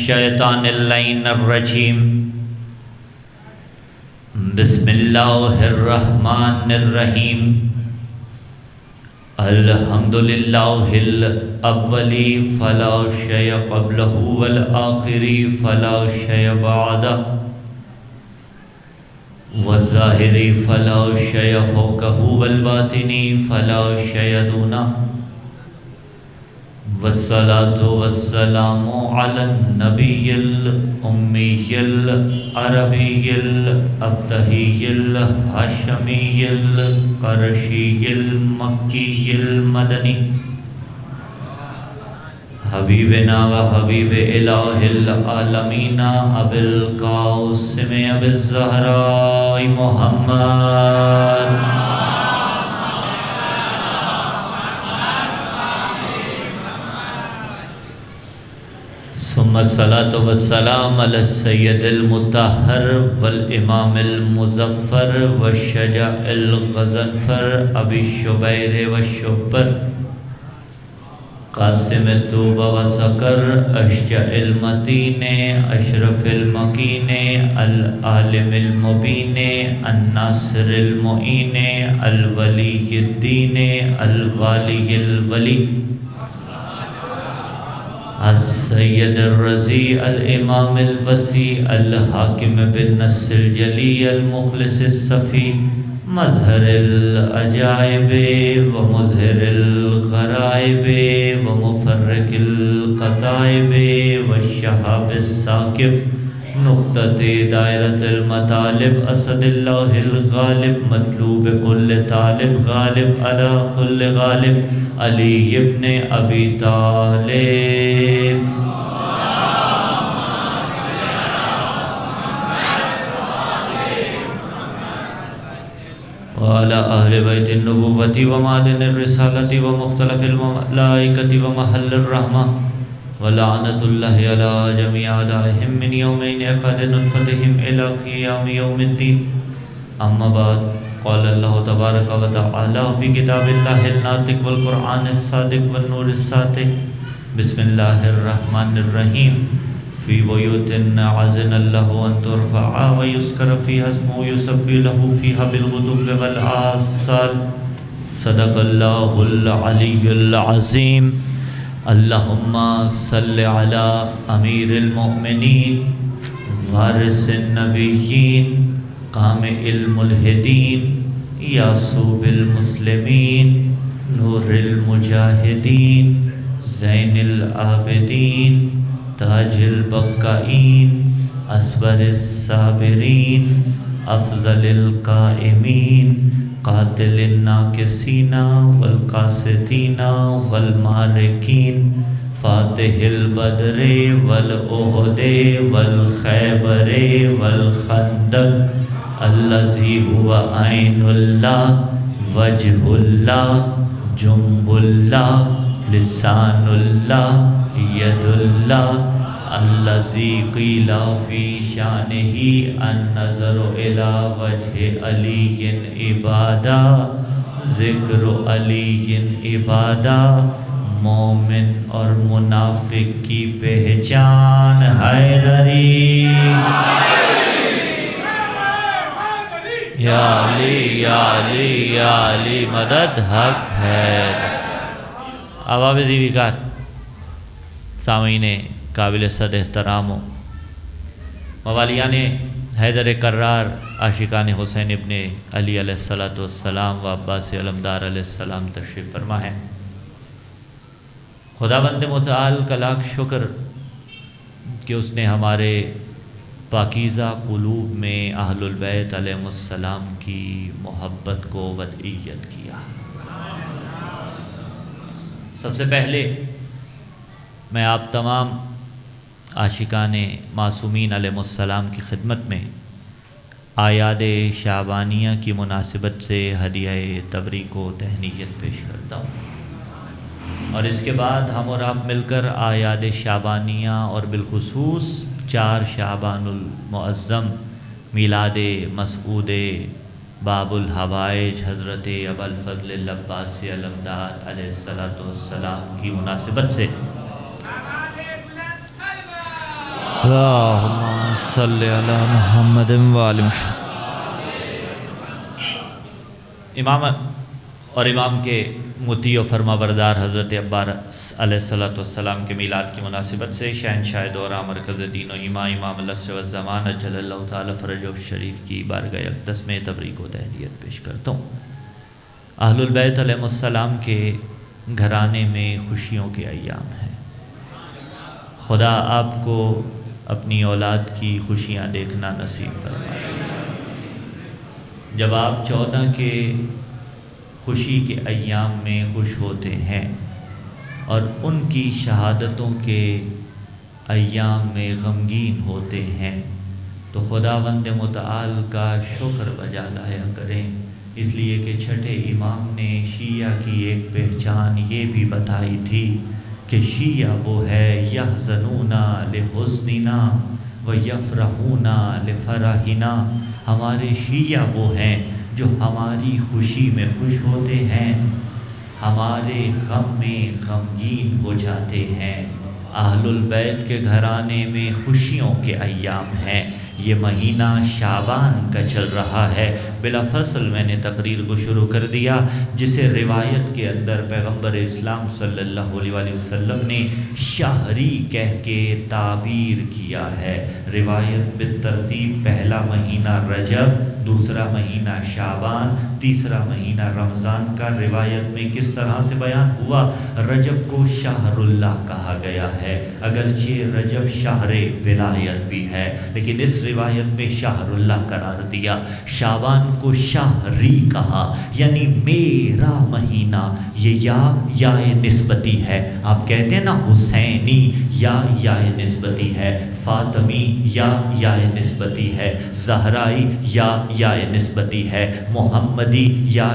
الشیطان اللعین الرجیم بسم اللہ الرحمن الرحیم الحمدللہ الاولی فلا شیء قبلہ والآخری فلا شیء بعدہ والظاہری فلا شیء فوقہ والباطنی فلا شیء دونہ والصلاة والسلام على النبی الأمی العربی الابتہی الہاشمی القرشی المکی المدنی حبیبنا و حبیب الہ العالمین ابی القاسم ابی الزہراء محمد ثم الصلاة والسلام على السید المطہر والامام المظفر والشجاع الغضنفر ابی الشبیر والشبر قاسم توبہ وسکر اشجع المتین اشرف المکین العالم المبین الناصر المعین الولی الدین الوالی الولی السید الرضی الامام الوسیع الحاکم بالنص الجلی المخلص الصفی مظہر العجائب ومظہر الغرائب ومفرق القطائب والشہاب الثاقب نقطۃ دائرۃ المطالب اسد اللہ الغالب مطلوب کل طالب غالب علی کل غالب علی ابن ابی طالب وعلى أهل بيت النبوة ومعدن الرسالة ومختلف الملائكة ومحل الرحمة ولعنة الله على جميع أعدائهم من يومين عقد نطفتهم إلى قيام يوم الدين أما بعد قال الله تبارك وتعالى في كتاب الله الناطق والقرآن الصادق والنور الساطع بسم الله الرحمن الرحيم في بيوت عزن الله أن ترفع ويذكر فيها اسمه يسبح له فيها بالغدو والآصال صدق الله العلي العظيم اللهم صل على أمير المؤمنين وارث النبيين قامع الملحدين يعصوب المسلمين نور المجاهدين زين العابدين تاج البقائین اصبر الصابرین افضل القائمین قاتل الناکسین والقاسطین والمارکین فاتح البدر والأحد والخیبر والخندق الذی هو عین اللہ وجہ اللہ جنب اللہ لسان اللہ ید اللہ الذی قیل فی شانہ النظر الی وجہ علی عبادہ ذکر علی عبادہ مومن اور منافق کی پہچان حیدری یا علی یا علی یا علی مدد حق ہے عوام زیویکار سامعین قابل صد احترام و موالیان حیدر کرار عاشقان حسین ابن علی علیہ السلام و عباس علمدار علیہ السلام تشریف فرما ہے۔ خداوند متعال کا لاکھ شکر کہ اس نے ہمارے پاکیزہ قلوب میں اہل البیت علیہ السلام کی محبت کو وضعیت کیا۔ سب سے پہلے میں آپ تمام عاشقان معصومین علیہ السلام کی خدمت میں اعیاد شعبانیہ کی مناسبت سے ہدیہ تبریک و تہنیت پیش کرتا ہوں، اور اس کے بعد ہم اور آپ مل کر اعیاد شعبانیہ اور بالخصوص 4 شعبان المعظم میلاد مسعود باب الحوائج حضرت ابوالفضل العباسی علمدار علیہ السلام کی مناسبت سے اللہم صلی علی محمد و آل محمد۔ امام اور امام کے مطیع و فرما بردار حضرت عباس علیہ السلام کے میلاد کی مناسبت سے شہنشاہ دورہ مرکز دین و ایمان امام العصر والزمان اجل اللہ تعالی فرجہ شریف کی بارگاہ اقدس میں تبریک و تہنیت پیش کرتا ہوں۔ اہل البیت علیہ السلام کے گھرانے میں خوشیوں کے ایام ہیں۔ خدا آپ کو اپنی اولاد کی خوشیاں دیکھنا نصیب فرمائے۔ جب آپ 14 کے خوشی کے ایام میں خوش ہوتے ہیں اور ان کی شہادتوں کے ایام میں غمگین ہوتے ہیں تو خداوند متعال کا شکر بجا لایا کریں، اس لیے کہ چھٹے امام نے شیعہ کی ایک پہچان یہ بھی بتائی تھی کہ شیعہ وہ ہے یحزنون لحزننا ویفرحون لفرحنا۔ ہمارے شیعہ وہ ہیں جو ہماری خوشی میں خوش ہوتے ہیں، ہمارے غم میں غمگین ہو جاتے ہیں۔ اہل البیت کے گھرانے میں خوشیوں کے ایام ہیں۔ یہ مہینہ شعبان کا چل رہا ہے۔ بلا فصل میں نے تقریر کو شروع کر دیا، جسے روایت کے اندر پیغمبر اسلام صلی اللہ علیہ وسلم نے شہری کہہ کے تعبیر کیا ہے۔ روایت بالترتیب پہلا مہینہ رجب، دوسرا مہینہ شعبان، تیسرا مہینہ رمضان کا روایت میں کس طرح سے بیان ہوا۔ رجب کو شہر اللہ کہا گیا ہے، اگرچہ رجب شہر ولایت بھی ہے، لیکن اس روایت میں شہر اللہ قرار دیا۔ شعبان کو شہری کہا، یعنی میرا مہینہ۔ یہ یا نسبتی ہے، آپ کہتے ہیں نا حسینی، یا نسبتی ہے، فاطمی یا نسبتی ہے، زہرائی یا نسبتی ہے، محمدی یا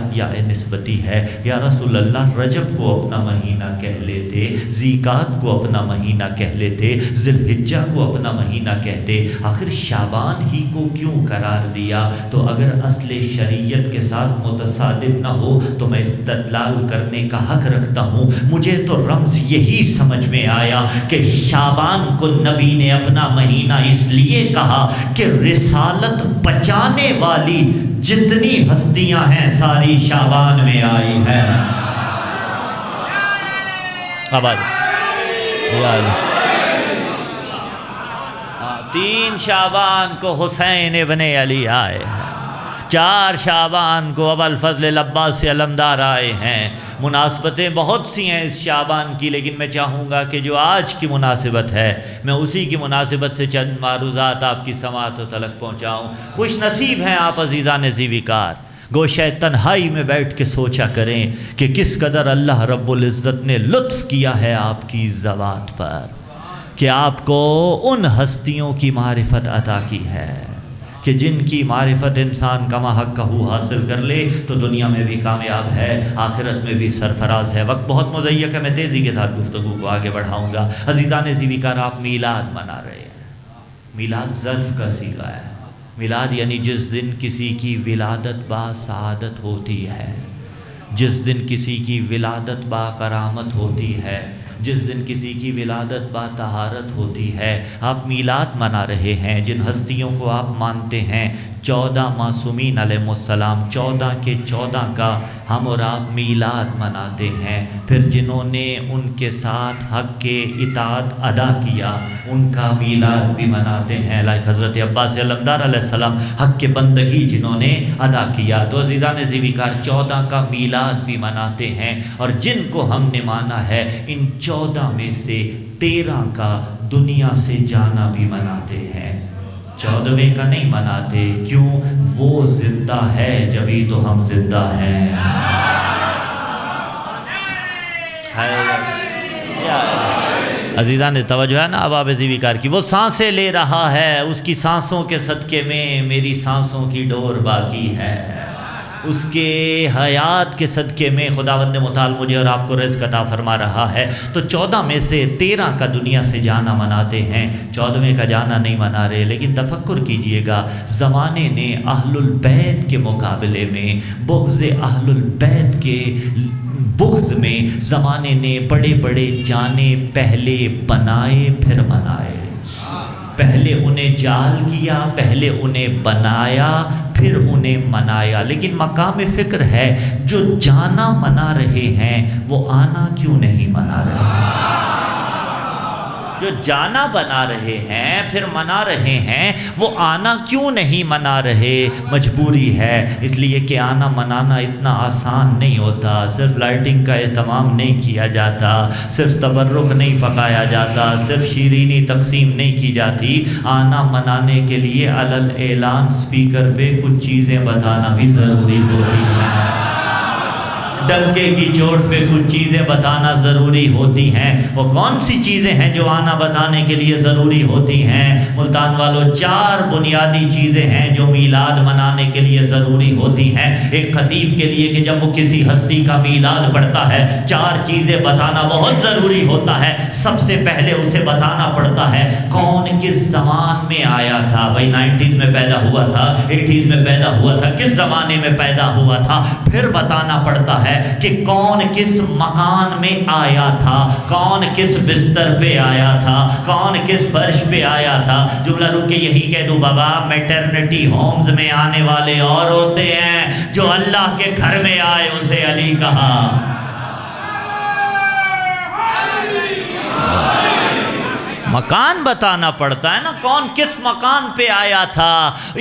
نسبتی ہے۔ یا رسول اللہ رجب کو اپنا مہینہ کہہ لیتے، ذیقعد کو اپنا مہینہ کہہ لیتے، ذی الحجہ کو اپنا مہینہ کہتے، آخر شعبان ہی کو کیوں قرار دیا؟ تو اگر اصل شریعت کے ساتھ متصادم نہ ہو تو میں استدلال کرنے کا حق رکھتا ہوں۔ مجھے تو رمز یہی سمجھ میں آیا کہ شعبان کو نبی نے اپنا مہینہ اس لیے کہا کہ رسالت بچانے والی جتنی ہستیاں ہیں ساری شعبان میں آئی ہیں۔ تین شعبان کو حسین ابن علی آئے ہیں، 4 شعبان کو ابو الفضل العباس سے علمدار آئے ہیں۔ مناسبتیں بہت سی ہیں اس شعبان کی، لیکن میں چاہوں گا کہ جو آج کی مناسبت ہے میں اسی کی مناسبت سے چند معروضات آپ کی سماعت و تلک پہنچاؤں۔ خوش نصیب ہیں آپ عزیزان زیویکار، گوشہ تنہائی میں بیٹھ کے سوچا کریں کہ کس قدر اللہ رب العزت نے لطف کیا ہے آپ کی ذوات پر، کہ آپ کو ان ہستیوں کی معرفت عطا کی ہے کہ جن کی معرفت انسان کما حق کہو حاصل کر لے تو دنیا میں بھی کامیاب ہے، آخرت میں بھی سرفراز ہے۔ وقت بہت مضیق ہے، میں تیزی کے ساتھ گفتگو کو آگے بڑھاؤں گا۔ عزیزان زیویکار، آپ میلاد منا رہے ہیں۔ میلاد ظرف کا صیغہ ہے۔ میلاد یعنی جس دن کسی کی ولادت با سعادت ہوتی ہے، جس دن کسی کی ولادت با کرامت ہوتی ہے، جس دن کسی کی ولادت با طہارت ہوتی ہے۔ آپ میلاد منا رہے ہیں، جن ہستیوں کو آپ مانتے ہیں 14 معصومین علیہ السلام، 14 کے 14 کا ہم اور آپ میلاد مناتے ہیں۔ پھر جنہوں نے ان کے ساتھ حق کے اطاعت ادا کیا ان کا میلاد بھی مناتے ہیں، لائک حضرت عباس علمدار علیہ السلام، حق کے بندگی جنہوں نے ادا کیا۔ تو عزیزان زیویکار 14 کا میلاد بھی مناتے ہیں، اور جن کو ہم نے مانا ہے ان 14 میں سے 13 کا دنیا سے جانا بھی مناتے ہیں، 14ویں کا نہیں مناتے۔ کیوں؟ وہ زندہ ہے جبھی تو ہم زندہ ہیں۔ عزیزان توجہ ہے نا ابواب زیویکار کی، وہ سانسیں لے رہا ہے، اس کی سانسوں کے صدقے میں میری سانسوں کی ڈور باقی ہے، اس کے حیات کے صدقے میں خداوند متعال مجھے اور آپ کو رزق عطا فرما رہا ہے۔ تو 14 میں سے 13 کا دنیا سے جانا مناتے ہیں، 14ویں کا جانا نہیں منا رہے۔ لیکن تفکر کیجئے گا، زمانے نے اہل البیت کے مقابلے میں بغض اہل البیت کے بغض میں زمانے نے بڑے بڑے جانے پہلے بنائے پھر منائے، انہیں جال کیا، پہلے انہیں بنایا، پھر انہیں منایا۔ لیکن مقام فکر ہے جو جانا منا رہے ہیں وہ آنا کیوں نہیں منا رہے؟ جو جانا بنا رہے ہیں پھر منا رہے ہیں وہ آنا کیوں نہیں منا رہے؟ مجبوری ہے، اس لیے کہ آنا منانا اتنا آسان نہیں ہوتا۔ صرف لائٹنگ کا اہتمام نہیں کیا جاتا، صرف تبرک نہیں پکایا جاتا، صرف شیرینی تقسیم نہیں کی جاتی۔ آنا منانے کے لیے علل اعلان سپیکر پہ کچھ چیزیں بتانا بھی ضروری ہوتی ہیں، ڈنکے کی چوٹ پہ کچھ چیزیں بتانا ضروری ہوتی ہیں۔ وہ کون سی چیزیں ہیں جو آنا بتانے کے لیے ضروری ہوتی ہیں؟ ملتان والوں، 4 بنیادی چیزیں ہیں جو میلاد منانے کے لیے ضروری ہوتی ہیں۔ ایک خطیب کے لیے کہ جب وہ کسی ہستی کا میلاد پڑھتا ہے 4 چیزیں بتانا بہت ضروری ہوتا ہے۔ سب سے پہلے اسے بتانا پڑتا ہے کون کس زمان میں آیا تھا۔ بھائی 90s میں پیدا ہوا تھا، 80s میں پیدا ہوا تھا، کس زمانے میں پیدا ہوا تھا۔ پھر بتانا پڑتا ہے کہ کون کس مکان میں آیا تھا، کون کس بستر پہ آیا تھا، کون کس فرش پہ آیا تھا۔ جملہ رک کے یہی کہہ دوں بابا، میٹرنٹی ہومز میں آنے والے اور ہوتے ہیں، جو اللہ کے گھر میں آئے اسے علی کہا۔ مکان بتانا پڑتا ہے نا، کون کس مکان پہ آیا تھا۔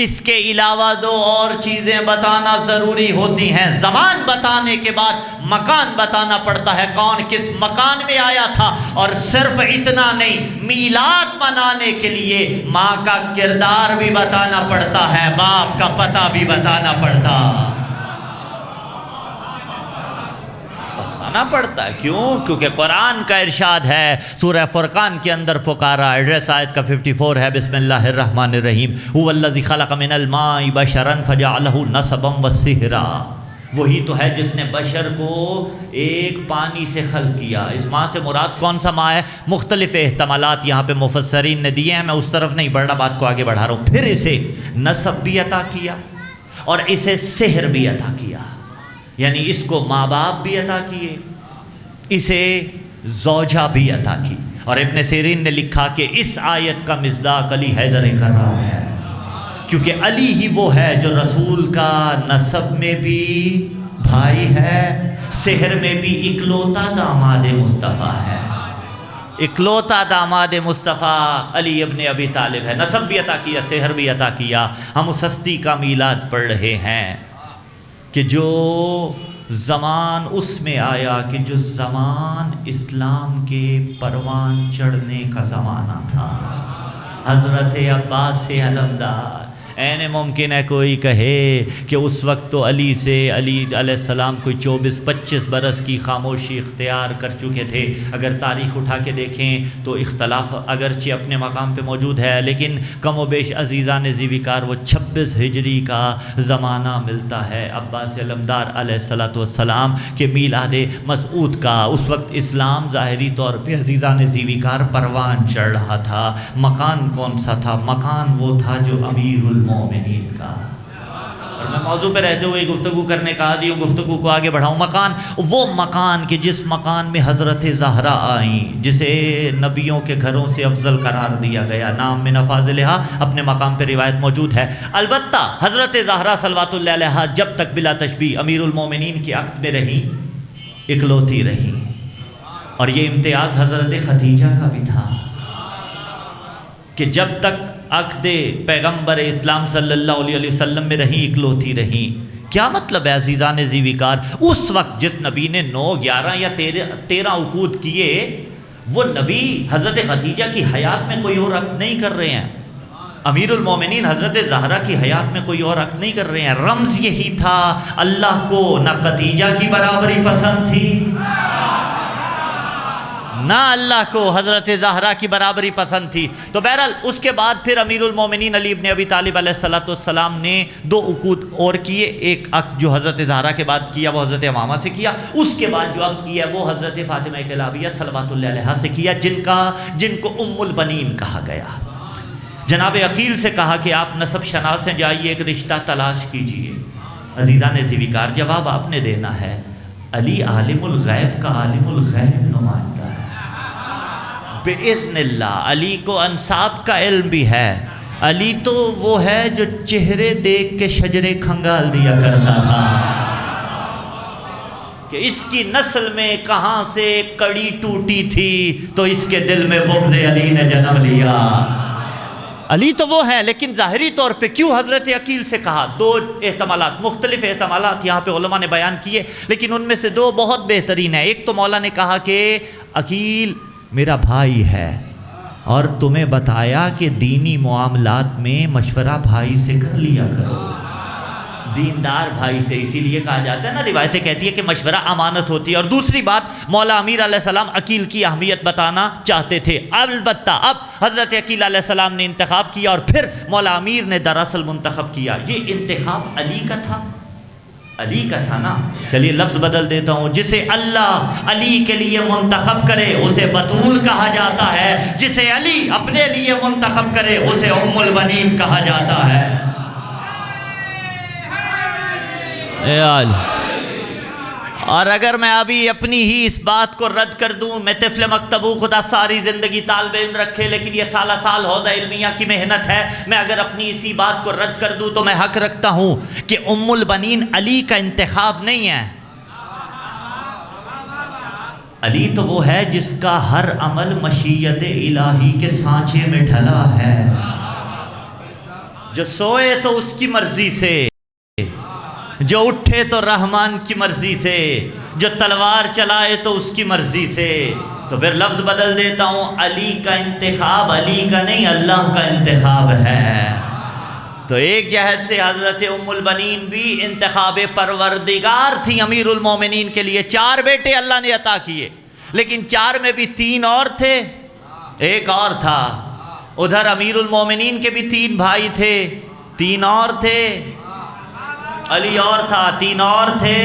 اس کے علاوہ 2 اور چیزیں بتانا ضروری ہوتی ہیں۔ زمان بتانے کے بعد مکان بتانا پڑتا ہے، کون کس مکان میں آیا تھا۔ اور صرف اتنا نہیں، میلاد منانے کے لیے ماں کا کردار بھی بتانا پڑتا ہے، باپ کا پتہ بھی بتانا پڑتا پڑتا ہے۔ کیوں؟ کیونکہ قرآن کا ارشاد ہے سورہ فرقان کے اندر پکارا، ایڈریس آیت کا 54 ہے، بسم اللہ الرحمن الرحیم، هو الذی خلق من الماء بشرا فجعله نسبا وصہرا۔ وہی تو ہے جس نے بشر کو ایک پانی سے خلق کیا۔ اس ماں سے مراد کون سا ماں ہے؟ مختلف احتمالات یہاں پہ مفسرین نے دیے ہیں، میں اس طرف نہیں بڑھ رہا، بات کو آگے بڑھا رہا ہوں۔ پھر اسے نسب بھی عطا کیا اور اسے سحر بھی عطا کیا، یعنی اس کو ماں باپ بھی عطا کیے، اسے زوجہ بھی عطا کی۔ اور ابن سیرین نے لکھا کہ اس آیت کا مصداق علی حیدر کرام ہے، کیونکہ علی ہی وہ ہے جو رسول کا نسب میں بھی بھائی ہے، سحر میں بھی اکلوتا داماد مصطفیٰ ہے۔ اکلوتا داماد مصطفیٰ علی ابن ابی طالب ہے، نسب بھی عطا کیا، سحر بھی عطا کیا۔ ہم اس ہستی کا میلاد پڑھ رہے ہیں کہ جو زمان اس میں آیا، کہ جو زمان اسلام کے پروان چڑھنے کا زمانہ تھا، حضرت عباس علمدار۔ این ممکن ہے کوئی کہے کہ اس وقت تو علی علیہ السلام کوئی 24-25 برس کی خاموشی اختیار کر چکے تھے۔ اگر تاریخ اٹھا کے دیکھیں تو اختلاف اگرچہ اپنے مقام پہ موجود ہے، لیکن کم و بیش عزیزان ذیویکار وہ 26 ہجری کا زمانہ ملتا ہے عباس علمدار علیہ السلام کے میلاد مسعود کا۔ اس وقت اسلام ظاہری طور پہ عزیزان ذیویکار پروان چڑھ رہا تھا۔ مکان کون سا تھا؟ مکان وہ تھا جو امیر المومنین کا۔ اور میں موضوع پہ رہتے ہوئے گفتگو کرنے کا عادی ہوں، گفتگو کو آگے بڑھاؤں۔ مکان، وہ مکان کہ جس مکان میں حضرت زہرا آئیں، جسے نبیوں کے گھروں سے افضل قرار دیا گیا، نام من فاضلہا، اپنے مقام پہ روایت موجود ہے۔ البتہ حضرت زہرا صلوات اللہ علیہا جب تک بلا تشبیہ امیر المومنین کے عقد میں رہیں، اکلوتی رہیں، اور یہ امتیاز حضرت خدیجہ کا بھی تھا کہ جب تک عقد پیغمبر اسلام صلی اللہ علیہ وسلم میں رہیں، اکلوتی رہیں۔ کیا مطلب ہے عزیزان ذیویکار؟ اس وقت جس نبی نے 9، 11 یا 13 عقود کیے، وہ نبی حضرت خدیجہ کی حیات میں کوئی اور عقد نہیں کر رہے ہیں، امیر المومنین حضرت زہرا کی حیات میں کوئی اور عقد نہیں کر رہے ہیں۔ رمز یہی تھا، اللہ کو نہ خدیجہ کی برابری پسند تھی، نہ اللہ کو حضرت زہرا کی برابری پسند تھی۔ تو بہرحال اس کے بعد پھر امیر المومنین علی ابن ابی طالب علیہ السلام نے 2 عقود اور کیے۔ ایک عقد جو حضرت زہرا کے بعد کیا وہ حضرت امامہ سے کیا، اس کے بعد جو عقد کیا وہ حضرت فاطمہ کلابیہ صلوات اللہ علیہا سے کیا، جن کو ام البنین کہا گیا۔ جناب عقیل سے کہا کہ آپ نسب شناس ہیں، جائیے ایک رشتہ تلاش کیجئے۔ عزیزان ذیویکار، جواب آپ نے دینا ہے، علی عالم الغیب کا عالم الغیب نمائندہ ہے۔ بِإِذْنِ اللہ علی کو انساب کا علم بھی ہے، علی تو وہ ہے جو چہرے دیکھ کے شجرے کھنگال دیا کرتا تھا کہ اس کی نسل میں کہاں سے کڑی ٹوٹی تھی تو اس کے دل میں بغض علی نے جنم لیا۔ علی تو وہ ہے، لیکن ظاہری طور پہ کیوں حضرت عقیل سے کہا؟ دو احتمالات، مختلف احتمالات یہاں پہ علماء نے بیان کیے، لیکن ان میں سے دو بہت بہترین ہیں۔ ایک تو مولا نے کہا کہ عقیل میرا بھائی ہے، اور تمہیں بتایا کہ دینی معاملات میں مشورہ بھائی سے کر لیا کرو، دیندار بھائی سے، اسی لیے کہا جاتا ہے نا، روایتیں کہتی ہے کہ مشورہ امانت ہوتی ہے۔ اور دوسری بات، مولا امیر علیہ السلام عقیل کی اہمیت بتانا چاہتے تھے۔ البتہ اب حضرت عقیل علیہ السلام نے انتخاب کیا، اور پھر مولا امیر نے دراصل منتخب کیا۔ یہ انتخاب علی کا تھا، علی کا تھا نا۔ چلیے لفظ بدل دیتا ہوں، جسے اللہ علی کے لیے منتخب کرے اسے بطول کہا جاتا ہے، جسے علی اپنے لیے منتخب کرے اسے ام البنین کہا جاتا ہے۔ اور اگر میں ابھی اپنی ہی اس بات کو رد کر دوں، میں طفل مکتبو، خدا ساری زندگی طالب علم رکھے، لیکن یہ سالہ سال حوزہ علمیہ کی محنت ہے، میں اگر اپنی اسی بات کو رد کر دوں تو میں حق رکھتا ہوں کہ ام البنین علی کا انتخاب نہیں ہے۔ علی تو وہ ہے جس کا ہر عمل مشیت الہی کے سانچے میں ڈھلا ہے، جو سوئے تو اس کی مرضی سے، جو اٹھے تو رحمان کی مرضی سے، جو تلوار چلائے تو اس کی مرضی سے۔ تو پھر لفظ بدل دیتا ہوں، علی کا انتخاب علی کا نہیں، اللہ کا انتخاب ہے۔ تو ایک جہت سے حضرت ام البنین بھی انتخاب پروردگار تھی امیر المومنین کے لیے۔ 4 بیٹے اللہ نے عطا کیے، لیکن 4 میں بھی 3 اور تھے، ایک اور تھا۔ ادھر امیر المومنین کے بھی 3 بھائی تھے، 3 اور تھے، علی اور تھا، 3 اور تھے،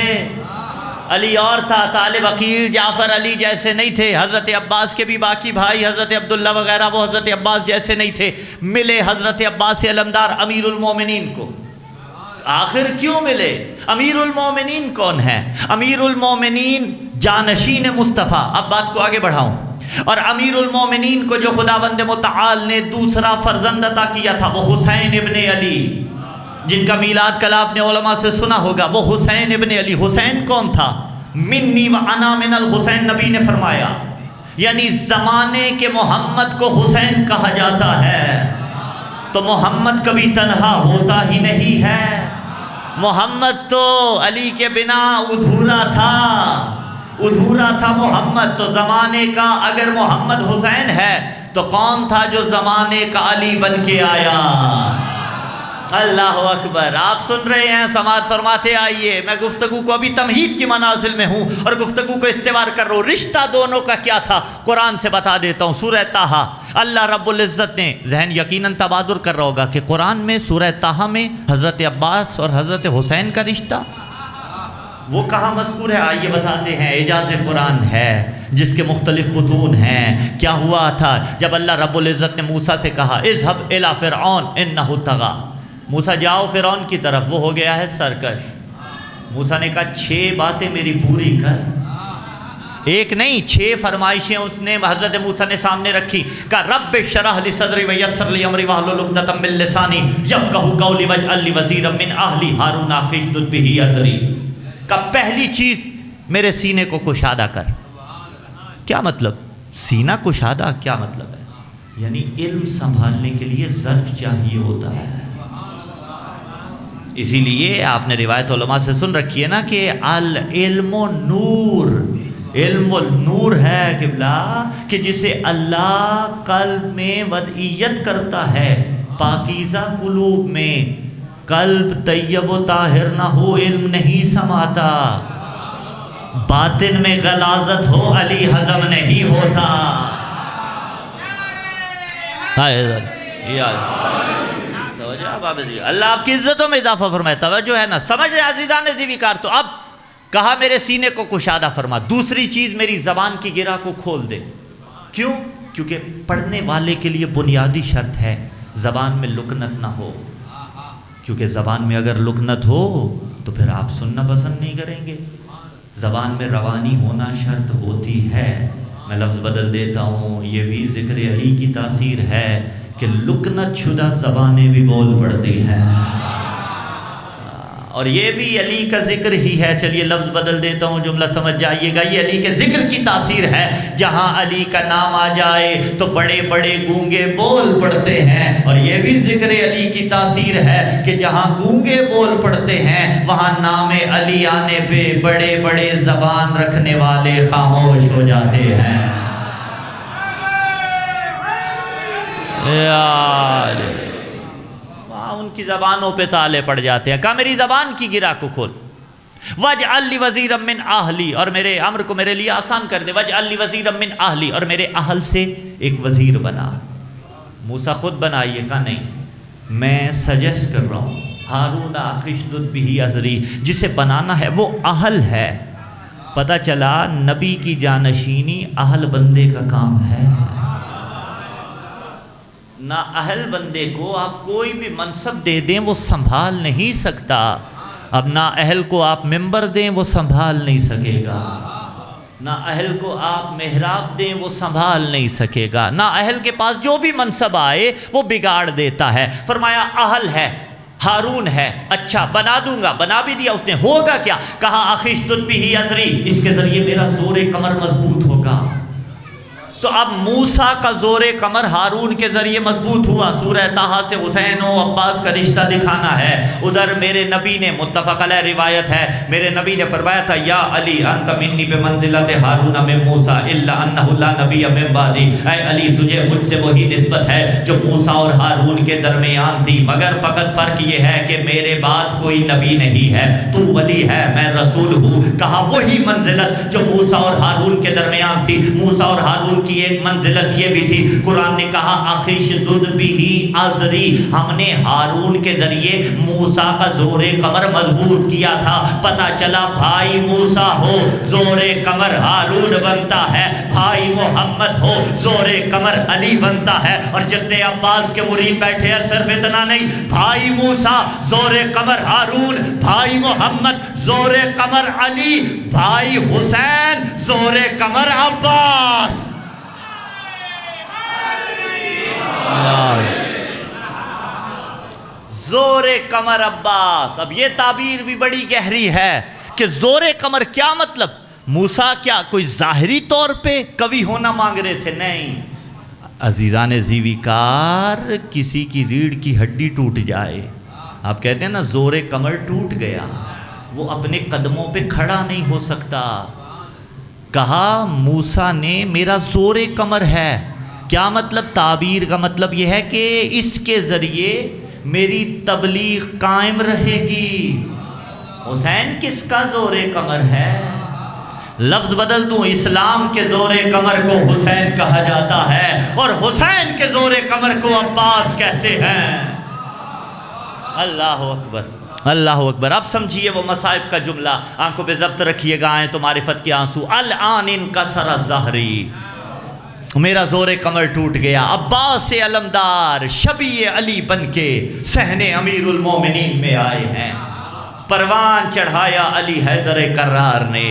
علی اور تھا۔ طالب عقیل جعفر علی جیسے نہیں تھے، حضرت عباس کے بھی باقی بھائی حضرت عبداللہ وغیرہ وہ حضرت عباس جیسے نہیں تھے، ملے حضرت عباس علمدار امیر المومنین کو۔ آخر کیوں ملے؟ امیر المومنین کون ہے؟ امیر المومنین جانشین مصطفیٰ۔ اب بات کو آگے بڑھاؤں، اور امیر المومنین کو جو خداوند متعال نے دوسرا فرزند عطا کیا تھا وہ حسین ابن علی، جن کا میلاد کل آپ نے علماء سے سنا ہوگا، وہ حسین ابن علی۔ حسین کون تھا؟ منی و انا من الحسین، نبی نے فرمایا، یعنی زمانے کے محمد کو حسین کہا جاتا ہے۔ تو محمد کبھی تنہا ہوتا ہی نہیں ہے، محمد تو علی کے بنا ادھورا تھا، ادھورا تھا محمد۔ تو زمانے کا اگر محمد حسین ہے تو کون تھا جو زمانے کا علی بن کے آیا؟ اللہ اکبر۔ آپ سن رہے ہیں، سماعت فرماتے آئیے۔ میں گفتگو کو ابھی تمہید کی منازل میں ہوں اور گفتگو کو استوار کر رہا ہوں۔ رشتہ دونوں کا کیا تھا قرآن سے بتا دیتا ہوں۔ سورہ طٰہٰ، اللہ رب العزت نے، ذہن یقیناً تبادر کر رہا ہوگا کہ قرآن میں سورہ طٰہٰ میں حضرت عباس اور حضرت حسین کا رشتہ وہ کہاں مذکور ہے؟ آئیے بتاتے ہیں۔ اعجاز قرآن ہے جس کے مختلف متون ہیں۔ کیا ہوا تھا جب اللہ رب العزت نے موسیٰ سے کہا اذهب الى فرعون انه طغى، موسیٰ جاؤ فرعون کی طرف، وہ ہو گیا ہے سرکش۔ موسیٰ نے کہا 6 باتیں میری پوری کر، ایک نہیں 6 فرمائشیں اس نے حضرت موسیٰ نے سامنے رکھی۔ کہا رب اشرح لی صدری ویسر لی امری واحلل عقدۃ من لسانی یفقہوا قولی واجعل لی وزیرا من اہلی ہارون اخی اشدد بہ ازری۔ کا پہلی چیز میرے سینے کو کشادہ کر۔ کیا مطلب؟ سینہ کشادہ کیا مطلب ہے؟ یعنی علم سنبھالنے کے لیے ظرف چاہیے ہوتا ہے۔ اسی لیے آپ نے روایت علماء سے سن رکھی ہے نا کہ العلم نور، علم نور ہے قبلہ، کہ جسے اللہ قلب میں وضعیت کرتا ہے، پاکیزہ قلوب میں، قلب طیب و طاہر نہ ہو علم نہیں سماتا، باطن میں غلاظت ہو علی ہضم نہیں ہوتا۔ اللہ آپ کی عزتوں میں اضافہ فرمائے، توجہ ہے نا، سمجھ رہے عزیزان ذوالفقار۔ تو اب کہا میرے سینے کو کشادہ فرما۔ دوسری چیز میری زبان کی گرہ کو کھول دے۔ کیوں؟ کیونکہ پڑھنے والے کے لیے بنیادی شرط ہے زبان میں لکنت نہ ہو، کیونکہ زبان میں اگر لکنت ہو تو پھر آپ سننا پسند نہیں کریں گے۔ زبان میں روانی ہونا شرط ہوتی ہے۔ میں لفظ بدل دیتا ہوں، یہ بھی ذکر علی کی تاثیر ہے کہ لکنت شدہ زبانیں بھی بول پڑتی ہیں. اور یہ بھی علی کا ذکر ہی ہے. چلیے لفظ بدل دیتا ہوں، جملہ سمجھ جائیے گا. یہ علی کے ذکر کی تاثیر ہے. جہاں علی کا نام آ جائے تو بڑے بڑے گونگے بول پڑتے ہیں. اور یہ بھی ذکر علی کی تاثیر ہے کہ جہاں گونگے بول پڑتے ہیں وہاں نام علی آنے پہ بڑے بڑے زبان رکھنے والے خاموش ہو جاتے ہیں. ان کی زبانوں پہ تالے پڑ جاتے ہیں. کہا میری زبان کی گرہ کو کھول. وَاجْعَلْ لِي وَزِيرًا مِّنْ أَهْلِي، اور میرے امر کو میرے لیے آسان کر دے. وَاجْعَلْ لِي وَزِيرًا مِّنْ أَهْلِي، اور میرے اہل سے ایک وزیر بنا. موسیٰ خود بنائیے. کہا نہیں، میں سجیسٹ کر رہا ہوں. ہارون اخی اشدد بہ اذری، جسے بنانا ہے وہ اہل ہے. پتہ چلا نبی کی جانشینی اہل بندے کا کام ہے. نہ اہل بندے کو آپ کوئی بھی منصب دے دیں وہ سنبھال نہیں سکتا. اب نہ اہل کو آپ ممبر دیں وہ سنبھال نہیں سکے گا، نہ اہل کو آپ محراب دیں وہ سنبھال نہیں سکے گا، نہ اہل کے پاس جو بھی منصب آئے وہ بگاڑ دیتا ہے. فرمایا اہل ہے، ہارون ہے، اچھا بنا دوں گا. بنا بھی دیا اس نے. ہوگا کیا؟ کہا اخی اشدد بہ اذری، اس کے ذریعے میرا زور کمر مضبوط ہوگا. تو اب موسیٰ کا زور کمر ہارون کے ذریعے مضبوط ہوا. سورہ طٰہٰ سے حسین و عباس کا رشتہ دکھانا ہے. ادھر میرے نبی نے، متفق علیہ روایت ہے، میرے نبی نے فرمایا تھا یا علی انت منی بمنزلۃ ہارون من موسیٰ الا انہ لا نبی من بعدی. اے علی تجھے مجھ سے وہی نسبت ہے جو موسیٰ اور ہارون کے درمیان تھی، مگر فقط فرق یہ ہے کہ میرے بعد کوئی نبی نہیں ہے. تو ولی ہے، میں رسول ہوں. کہا وہی منزلت جو موسیٰ اور ہارون کے درمیان تھی. موسیٰ اور ہارون کی ایک منزلت یہ بھی تھی. قرآن نے کہا اخی اشدد بہ اذری، ہم نے ہارون کے ذریعے موسیٰ کا زور کمر مضبوط کیا تھا. پتہ چلا بھائی موسیٰ ہو زور کمر ہارون بنتا ہے، بھائی محمد ہو زور کمر علی بنتا ہے. اور جتنے عباس کے مرید بیٹھے ہیں صرف اتنا نہیں، بھائی موسیٰ زور کمر ہارون، بھائی محمد زور کمر علی، بھائی حسین زور کمر عباس. زور کمر عباس. اب یہ تعبیر بھی بڑی گہری ہے کہ زور کمر کیا مطلب؟ موسیٰ کیا کوئی ظاہری طور پہ کوی ہونا مانگ رہے تھے؟ نہیں. عزیزان زیوی کار، کسی کی ریڑھ کی ہڈی ٹوٹ جائے، آپ کہتے ہیں نا زور کمر ٹوٹ گیا، وہ اپنے قدموں پہ کھڑا نہیں ہو سکتا. کہا موسیٰ نے میرا زور کمر ہے. کیا مطلب؟ تعبیر کا مطلب یہ ہے کہ اس کے ذریعے میری تبلیغ قائم رہے گی. حسین کس کا زور کمر ہے؟ لفظ بدل دوں، اسلام کے زور کمر کو حسین کہا جاتا ہے اور حسین کے زور کمر کو عباس کہتے ہیں. اللہ اکبر، اللہ اکبر. اب سمجھیے وہ مصائب کا جملہ، آنکھوں پہ ضبط رکھیے گا. آئیں تو معرفت کے آنسو. الآن انکسر ظہری، میرا زور کمر ٹوٹ گیا. عباس علمدار شبیہ علی بن کے صحن امیر المومنین میں آئے ہیں. پروان چڑھایا علی حیدر کرار نے،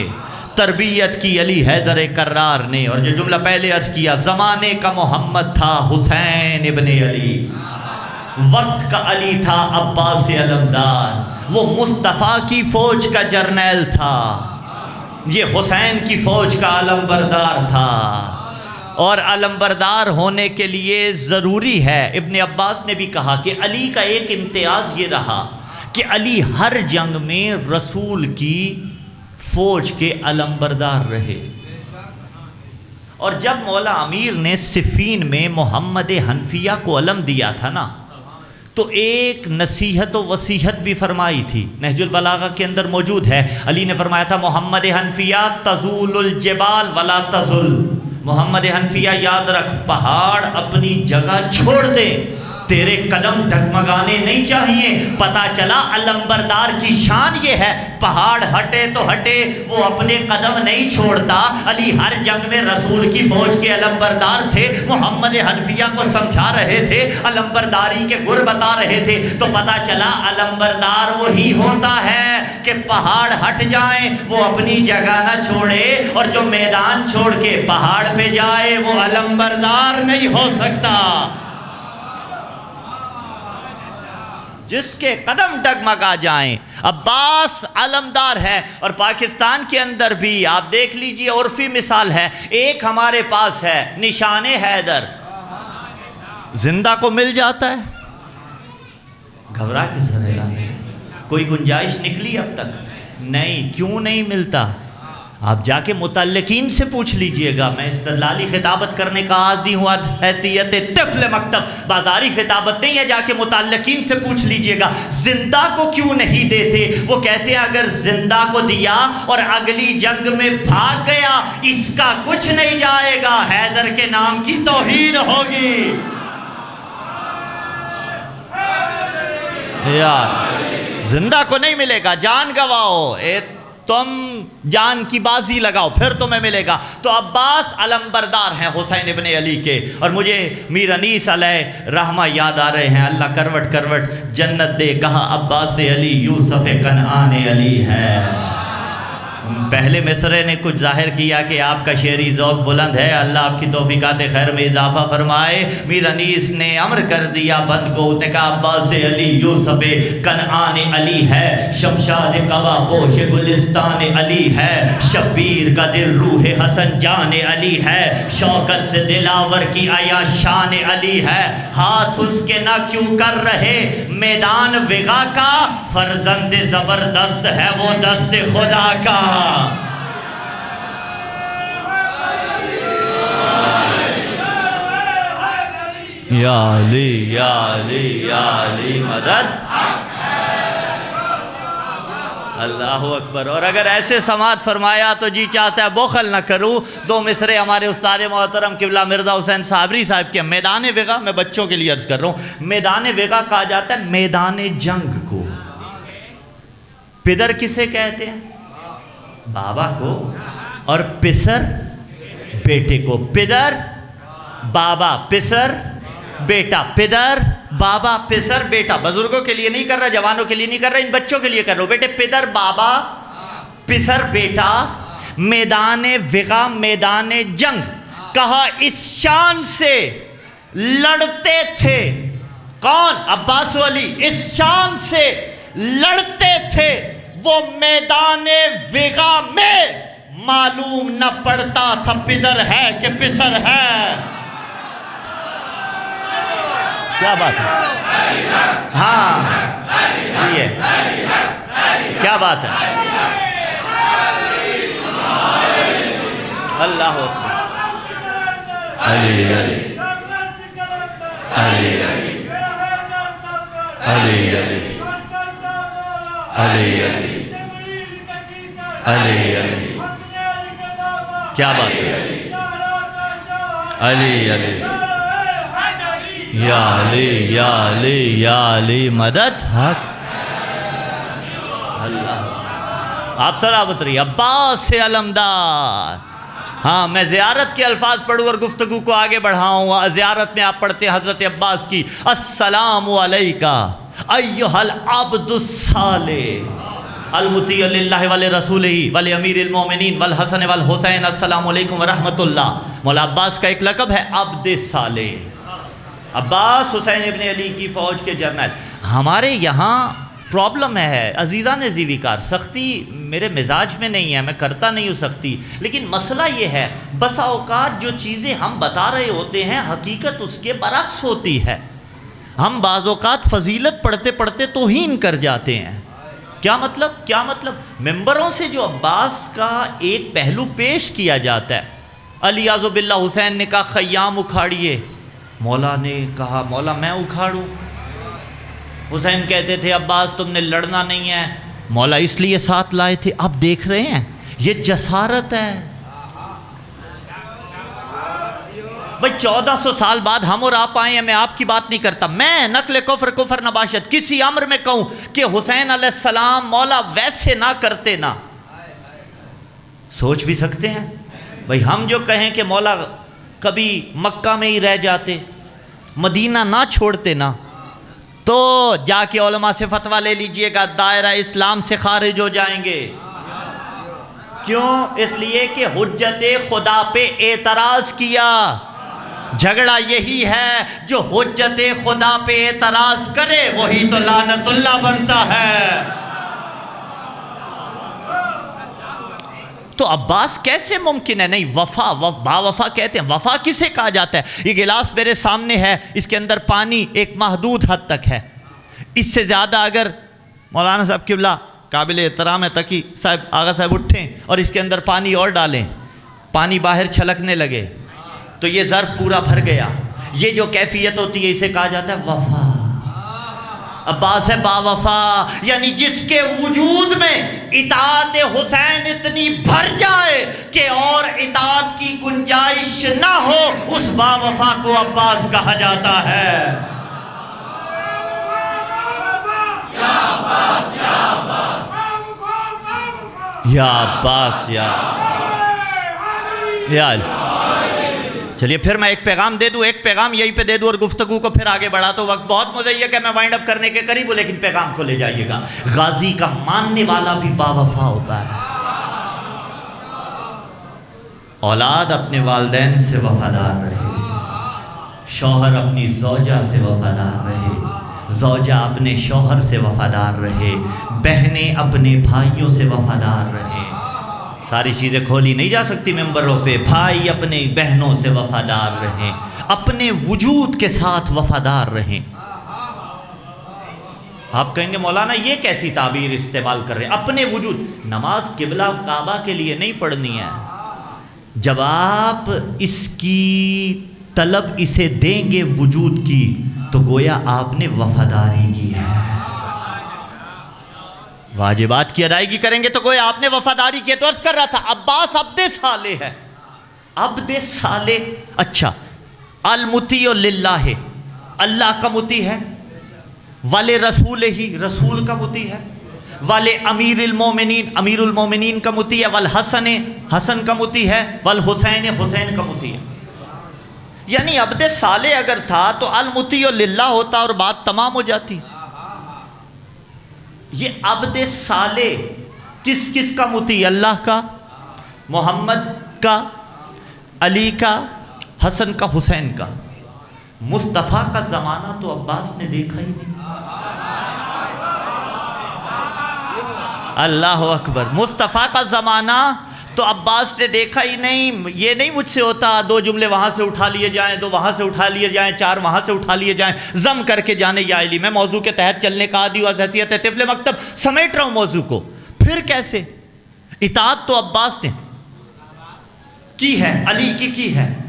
تربیت کی علی حیدر کرار نے. اور جو جملہ پہلے عرض کیا، زمانے کا محمد تھا حسین ابن علی، وقت کا علی تھا عباس علمدار. وہ مصطفیٰ کی فوج کا جرنیل تھا، یہ حسین کی فوج کا علم بردار تھا. اور علم بردار ہونے کے لیے ضروری ہے، ابن عباس نے بھی کہا کہ علی کا ایک امتیاز یہ رہا کہ علی ہر جنگ میں رسول کی فوج کے علم بردار رہے. اور جب مولا امیر نے صفین میں محمد حنفیہ کو علم دیا تھا نا، تو ایک نصیحت و وصیحت بھی فرمائی تھی. نہج البلاغہ کے اندر موجود ہے. علی نے فرمایا تھا محمد حنفیہ تزول الجبال ولا تزل. محمد حنفیہ یاد رکھ، پہاڑ اپنی جگہ چھوڑ دے، تیرے قدم ڈگمگانے نہیں چاہیے. پتا چلا علمبردار کی شان یہ ہے، پہاڑ ہٹے تو ہٹے، وہ اپنے قدم نہیں چھوڑتا. علی ہر جنگ میں رسول کی فوج کے علمبردار تھے، محمد حنفیہ کو سمجھا رہے تھے، علمبرداری کے گر بتا رہے تھے. تو پتا چلا علمبردار وہی ہوتا ہے کہ پہاڑ ہٹ جائیں وہ اپنی جگہ نہ چھوڑے، اور جو میدان چھوڑ کے پہاڑ پہ جائے وہ علمبردار نہیں ہو سکتا. جس کے قدم ڈگمگا جائیں. عباس علمدار ہے. اور پاکستان کے اندر بھی آپ دیکھ لیجئے عرفی مثال ہے. ایک ہمارے پاس ہے نشان حیدر, زندہ کو مل جاتا ہے. گھبرا کے سنیرا نہیں, کوئی گنجائش نکلی اب تک نہیں. کیوں نہیں ملتا؟ آپ جا کے متعلقین سے پوچھ لیجئے گا. میں استدلالی خطابت کرنے کا عادی ہوں, حیثیت طفل مکتب, بازاری خطابت نہیں ہے. جا کے متعلقین سے پوچھ لیجئے گا زندہ کو کیوں نہیں دیتے. وہ کہتے ہیں اگر زندہ کو دیا اور اگلی جنگ میں بھاگ گیا اس کا کچھ نہیں جائے گا, حیدر کے نام کی توہین ہوگی. یار زندہ کو نہیں ملے گا, جان گواؤ, تم جان کی بازی لگاؤ پھر تمہیں ملے گا. تو عباس علمبردار ہیں حسین ابن علی کے. اور مجھے میر انیس علیہ رحمہ یاد آ رہے ہیں. اللہ کروٹ کروٹ جنت دے, کہا عباس علی یوسف کنعان علی ہے. پہلے مصرے نے کچھ ظاہر کیا کہ آپ کا شعری ذوق بلند ہے, اللہ آپ کی توفیقات خیر میں اضافہ فرمائے. میر انیس نے امر کر دیا بند کو, نے کہا عباس علی یوسف کنعان علی ہے, شمشاد قبا پوش گلستان علی ہے, شبیر کا دل روح حسن جان علی ہے, شوکت سے دلاور کی آیا شان علی ہے. ہاتھ اس کے نہ کیوں کر رہے میدان وغا کا, فرزند زبردست ہے وہ دست خدا کا. یا علی یا علی یا علی مدد. اللہ اکبر. اور اگر ایسے سماعت فرمایا تو جی چاہتا ہے بخل نہ کروں. دو مصرے ہمارے استاد محترم قبلہ مرزا حسین صابری صاحب کے. میدان وغا, میں بچوں کے لیے عرض کر رہا ہوں, میدان وغا کہا جاتا ہے میدان جنگ کو. پدر کسے کہتے ہیں؟ بابا کو. اور پسر بیٹے کو. پدر بابا پسر بیٹا. پدر بابا پسر بیٹا. بزرگوں کے لیے نہیں کر رہا, جوانوں کے لیے نہیں کر رہا, ان بچوں کے لیے کر رہا ہوں. بیٹے پدر بابا پسر بیٹا, میدان وغا میدان جنگ. کہا اس شان سے لڑتے تھے. کون؟ عباس علی. اس شان سے لڑتے تھے وہ میدان وغا میں, معلوم نہ پڑتا تھا پدر ہے کہ پسر ہے. کیا بات ہے؟ ہاں یہ کیا بات ہے؟ اللہ اکبر. علی علی علی علی علی علی علی علی علی. کیا بات ہے؟ علی علی یا علی یا علی یا علی مدد حق. اللہ آپ سراب اتری. عباس علمدار. ہاں میں زیارت کے الفاظ پڑھوں اور گفتگو کو آگے بڑھاؤں. زیارت میں آپ پڑھتے ہیں حضرت عباس کی, السلام علیکہ ایھا العبد الصالح المطیع للہ ولرسولہ ولامیر المومنین والحسن والحسین, السلام علیکم ورحمۃ اللہ. مولا عباس کا ایک لقب ہے عبد صالح. عباس حسین ابن علی کی فوج کے جرنیل. ہمارے یہاں پرابلم ہے عزیزان زیوی کار, سختی میرے مزاج میں نہیں ہے, میں کرتا نہیں ہوں سختی, لیکن مسئلہ یہ ہے بسا اوقات جو چیزیں ہم بتا رہے ہوتے ہیں حقیقت اس کے برعکس ہوتی ہے. ہم بعض اوقات فضیلت پڑھتے پڑھتے توہین کر جاتے ہیں. کیا مطلب؟ کیا مطلب؟ ممبروں سے جو عباس کا ایک پہلو پیش کیا جاتا ہے. علی اعوذ باللہ حسین نے کہا خیام اکھاڑیے, مولا نے کہا مولا میں اکھاڑوں. حسین کہتے تھے عباس تم نے لڑنا نہیں ہے, مولا اس لیے ساتھ لائے تھے. اب دیکھ رہے ہیں یہ جسارت ہے بھئی. 1400 سال بعد ہم اور آپ آئے ہیں, میں آپ کی بات نہیں کرتا, میں نقل کفر کفر نباشت کسی امر میں کہوں کہ حسین علیہ السلام مولا ویسے نہ کرتے نا, سوچ بھی سکتے ہیں بھئی. ہم جو کہیں کہ مولا کبھی مکہ میں ہی رہ جاتے, مدینہ نہ چھوڑتے نا, تو جا کے علماء سے فتویٰ لے لیجئے گا, دائرہ اسلام سے خارج ہو جائیں گے. کیوں؟ اس لیے کہ حجت خدا پہ اعتراض کیا. جھگڑا یہی ہے، جو حجت خدا پہ اعتراض کرے وہی تو لعنت اللہ بنتا ہے۔ تو عباس کیسے ممکن ہے؟ نہیں، وفا با وفا کہتے ہیں۔ وفا کسے کہا جاتا ہے؟ یہ گلاس میرے سامنے ہے، اس کے اندر پانی ایک محدود حد تک ہے، اس سے زیادہ اگر مولانا صاحب قبلہ قابل احترام ہے تقی صاحب آغا صاحب اٹھیں اور اس کے اندر پانی اور ڈالیں، پانی باہر چھلکنے لگے تو یہ ظرف پورا بھر گیا۔ یہ جو کیفیت ہوتی ہے اسے کہا جاتا ہے وفا۔ عباس ہے با وفا، یعنی جس کے وجود میں اطاعت حسین اتنی بھر جائے کہ اور اطاعت کی گنجائش نہ ہو، اس با وفا کو عباس کہا جاتا ہے۔ یا عباس یا چلیے پھر میں ایک پیغام دے دوں، ایک پیغام یہیں پہ دے دوں اور گفتگو کو پھر آگے بڑھا تو وقت بہت مضیق ہے، میں وائنڈ اپ کرنے کے قریب ہوں، لیکن پیغام کو لے جائیے گا۔ غازی کا ماننے والا بھی با وفا ہوتا ہے۔ اولاد اپنے والدین سے وفادار رہے، شوہر اپنی زوجہ سے وفادار رہے، زوجہ اپنے شوہر سے وفادار رہے، بہنیں اپنے بھائیوں سے وفادار رہے۔ ساری چیزیں کھولی نہیں جا سکتی ممبروں پہ۔ بھائی اپنے بہنوں سے وفادار رہیں، اپنے وجود کے ساتھ وفادار رہیں۔ آپ کہیں گے مولانا یہ کیسی تعبیر استعمال کر رہے ہیں؟ اپنے وجود، نماز قبلہ کعبہ کے لیے نہیں پڑھنی ہے۔ جب آپ اس کی طلب اسے دیں گے وجود کی تو گویا آپ نے وفاداری کی ہے۔ واجبات کی ادائیگی کریں گے تو گویا آپ نے وفاداری کی ہے۔ تو عرض کر رہا تھا عباس عبد صالح ہے، عبد صالح۔ اچھا، المطیع للہ، اللہ کا مطیع ہے، والے رسول ہی، رسول کا مطیع ہے، والے امیر المومنین، امیر المومنین کا مطیع ہے، والحسن، حسن کا مطیع ہے، والحسین، حسین کا مطیع ہے۔ یعنی عبد صالح اگر تھا تو المطیع للہ ہوتا اور بات تمام ہو جاتی۔ یہ عبد صالح کس کس کا مطیع؟ اللہ کا، محمد کا، علی کا، حسن کا، حسین کا۔ مصطفیٰ کا زمانہ تو عباس نے دیکھا ہی نہیں۔ اللہ اکبر، مصطفیٰ کا زمانہ تو عباس نے دیکھا ہی نہیں۔ یہ نہیں مجھ سے ہوتا دو جملے وہاں سے اٹھا لیے جائیں، دو وہاں سے اٹھا لیے جائیں، چار وہاں سے اٹھا لیے جائیں، ضم کر کے جانے یا علی۔ میں موضوع کے تحت چلنے کا عادی ہوں، حیثیت طفل مکتب سمیٹ رہا ہوں موضوع کو۔ پھر کیسے؟ اطاعت تو عباس نے کی ہے، علی کی ہے،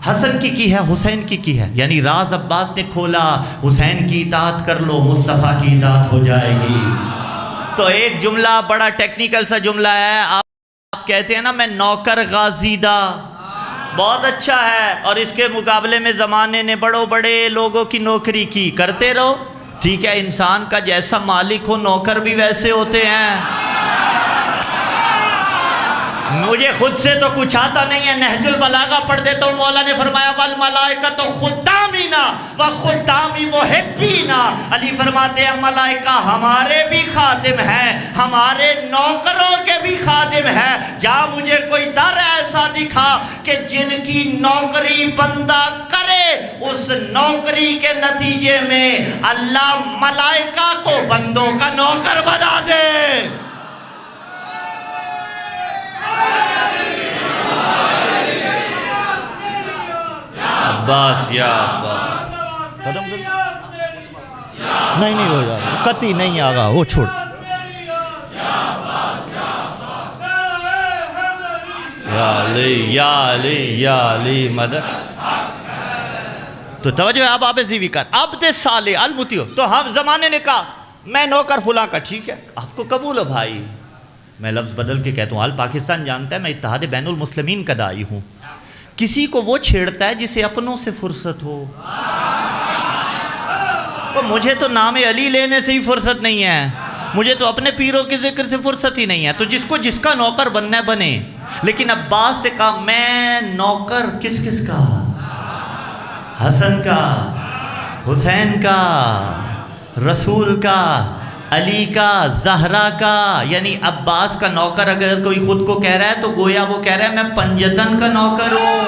حسن کی ہے، حسین کی ہے۔ یعنی راز عباس نے کھولا، حسین کی اطاعت کر لو مصطفیٰ کی اطاعت ہو جائے گی۔ تو ایک جملہ بڑا ٹیکنیکل سا جملہ ہے، آپ کہتے ہیں نا میں نوکر غازی دا، بہت اچھا ہے، اور اس کے مقابلے میں زمانے نے بڑے لوگوں کی نوکری کی، کرتے رہو، ٹھیک ہے۔ انسان کا جیسا مالک ہو نوکر بھی ویسے ہوتے ہیں۔ مجھے خود سے تو کچھ آتا نہیں ہے، نہج البلاغہ پڑھ دیتا ہوں۔ مولا نے فرمایا والملائکۃ خدامنا وخدام محبینا۔ علی فرماتے ہیں ملائکہ ہمارے بھی خادم ہیں، ہمارے نوکروں کے بھی خادم ہیں۔ جا مجھے کوئی در ایسا دکھا کہ جن کی نوکری بندہ کرے، اس نوکری کے نتیجے میں اللہ ملائکہ کو بندوں کا نوکر بنا دے۔ عباس یا عباس، نہیں ہو جائے گا، قطعی نہیں آگا، وہ چھوڑ۔ یا علی یا علی یا علی مدد۔ تو توجہ ہے، اب آپ زیوی کر عبد صالح المطیع۔ تو ہم زمانے نے کہا میں نوکر فلاں کا، ٹھیک ہے آپ کو قبول ہو بھائی، میں لفظ بدل کے کہتا ہوں، آل پاکستان جانتا ہے میں اتحاد بین المسلمین کا داعی ہوں۔ کسی کو وہ چھیڑتا ہے جسے اپنوں سے فرصت ہو۔ تو مجھے تو نام علی لینے سے ہی فرصت نہیں ہے، مجھے تو اپنے پیروں کے ذکر سے فرصت ہی نہیں ہے۔ تو جس کو جس کا نوکر بننا ہے بنے۔ لیکن عباس نے کہا میں نوکر کس کا؟ حسن کا، حسین کا، رسول کا، علی کا، زہرا کا۔ یعنی عباس کا نوکر اگر کوئی خود کو کہہ رہا ہے تو گویا وہ کہہ رہا ہے میں پنجتن کا نوکر ہوں۔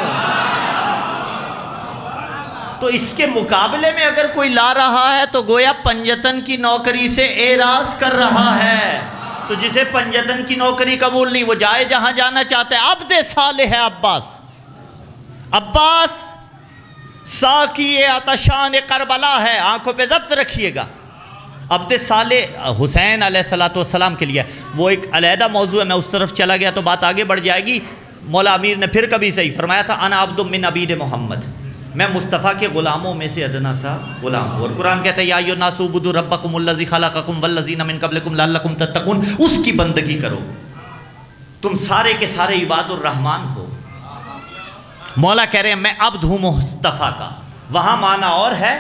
تو اس کے مقابلے میں اگر کوئی لا رہا ہے تو گویا پنجتن کی نوکری سے اعراض کر رہا ہے. تو جسے پنجتن کی نوکری قبول نہیں وہ جائے جہاں جانا چاہتا ہے. عبد صالح ہے عباس ساقی عطشان کربلا ہے. آنکھوں پہ ضبط رکھیے گا. عبد صالح حسین علیہ السلام کے لیے وہ ایک علیحدہ موضوع ہے. میں اس طرف چلا گیا تو بات آگے بڑھ جائے گی. مولا امیر نے پھر کبھی صحیح فرمایا تھا انا عبد من عبید محمد, میں مصطفیٰ کے غلاموں میں سے ادنا سا غلام ہوں. اور قرآن کہتا ہے یا ایھا الناس اعبدوا ربکم الذی خلقکم والذین من قبلکم لعلکم تتقون. اس کی بندگی کرو, تم سارے کے سارے عباد الرحمن ہو. مولا کہہ رہے ہیں میں عبد ہوں مصطفیٰ کا. وہاں معنی اور ہے,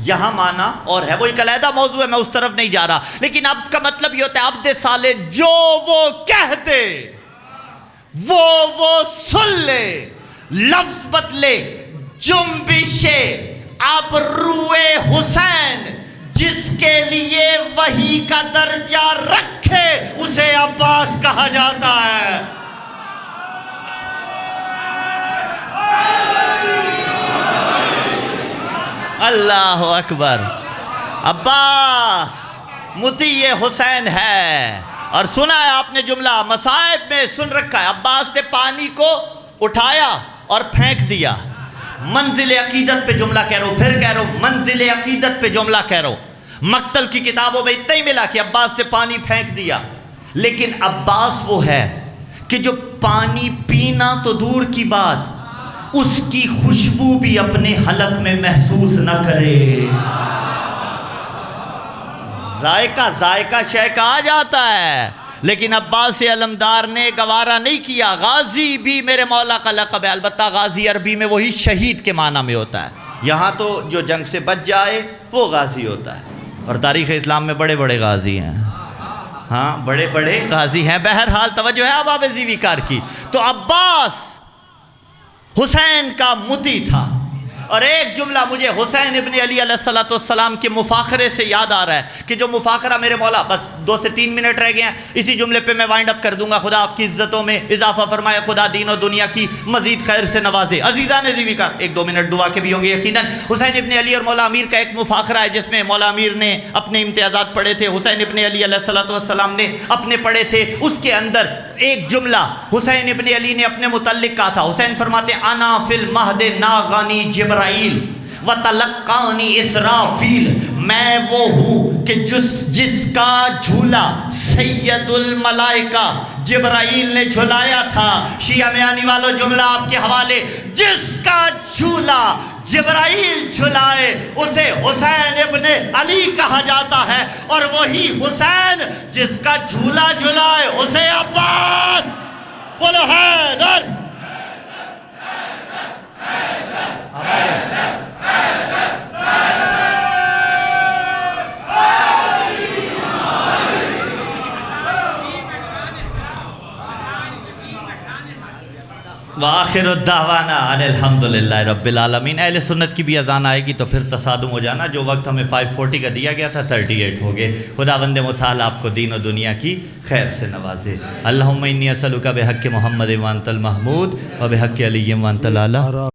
یہاں معنی اور ہے. وہ ایک علیحدہ موضوع ہے, میں اس طرف نہیں جا رہا. لیکن عبد کا مطلب یہ ہوتا ہے عبد صالح جو وہ کہہ دے وہ سن لے, لفظ بدلے, جنبش ابروئے حسین جس کے لیے وحی کا درجہ رکھے اسے عباس کہا جاتا ہے. اللہ اکبر. عباس مطیع حسین ہے. اور سنا ہے آپ نے جملہ مصائب میں سن رکھا ہے. عباس نے پانی کو اٹھایا اور پھینک دیا. منزل عقیدت پہ جملہ کہہ رہا ہوں, پھر کہہ رہا ہوں منزل عقیدت پہ جملہ کہہ رہا ہوں. مقتل کی کتابوں میں اتنا ہی ملا کہ عباس نے پانی پھینک دیا. لیکن عباس وہ ہے کہ جو پانی پینا تو دور کی بات, اس کی خوشبو بھی اپنے حلق میں محسوس نہ کرے. ذائقہ شے کہا جاتا ہے, لیکن عباس علمدار نے گوارا نہیں کیا. غازی بھی میرے مولا کا لقب ہے. البتہ غازی عربی میں وہی شہید کے معنی میں ہوتا ہے. یہاں تو جو جنگ سے بچ جائے وہ غازی ہوتا ہے. اور تاریخ اسلام میں بڑے بڑے غازی ہیں. ہاں بڑے بڑے غازی ہیں. بہرحال توجہ ہے اباب زیوی کار کی. تو عباس حسین کا مطیع تھا. اور ایک جملہ مجھے حسین ابن علی علیہ السلام کے مفاخرے سے یاد آ رہا ہے کہ جو مفاخرہ میرے مولا, بس 2 سے 3 منٹ رہ گئے ہیں, اسی جملے پہ میں وائنڈ اپ کر دوں گا. خدا آپ کی عزتوں میں اضافہ فرمائے, خدا دین و دنیا کی مزید خیر سے نوازے. عزیزان زیوی کا 1-2 منٹ دعا کے بھی ہوں گے یقیناً. حسین ابن علی اور مولا امیر کا ایک مفاخرہ ہے جس میں مولا امیر نے اپنے امتیازات پڑھے تھے, حسین ابن علی علیہ السلام نے اپنے پڑھے تھے. اس کے اندر ایک جملہ حسین ابن علی نے اپنے متعلق کہا تھا. حسین فرماتے انا فی المہد ناغانی جبرائیل وَتَلَقَّانِ اسرافیل, میں وہ ہوں کہ جس کا جھولا سید الملائکہ جبرائیل نے جھلایا تھا. شیعہ میانی والو جملہ آپ کے حوالے, جس کا جھولا جبرائیل جھلائے اسے حسین ابن علی کہا جاتا ہے. اور وہی حسین جس کا جھولا جھلائے اسے عباس. بولو حیدر. وآخر الدعوانا ان الحمدللہ رب العالمین. اہل سنت کی بھی اذان آئے گی تو پھر تصادم ہو جانا. جو وقت ہمیں 5:40 کا دیا گیا تھا 38 ہو گئے. خداوند متعال آپ کو دین و دنیا کی خیر سے نوازے. اللہم انی اسألک بحق محمد وانت المحمود و بحق علی وانت الاعلی.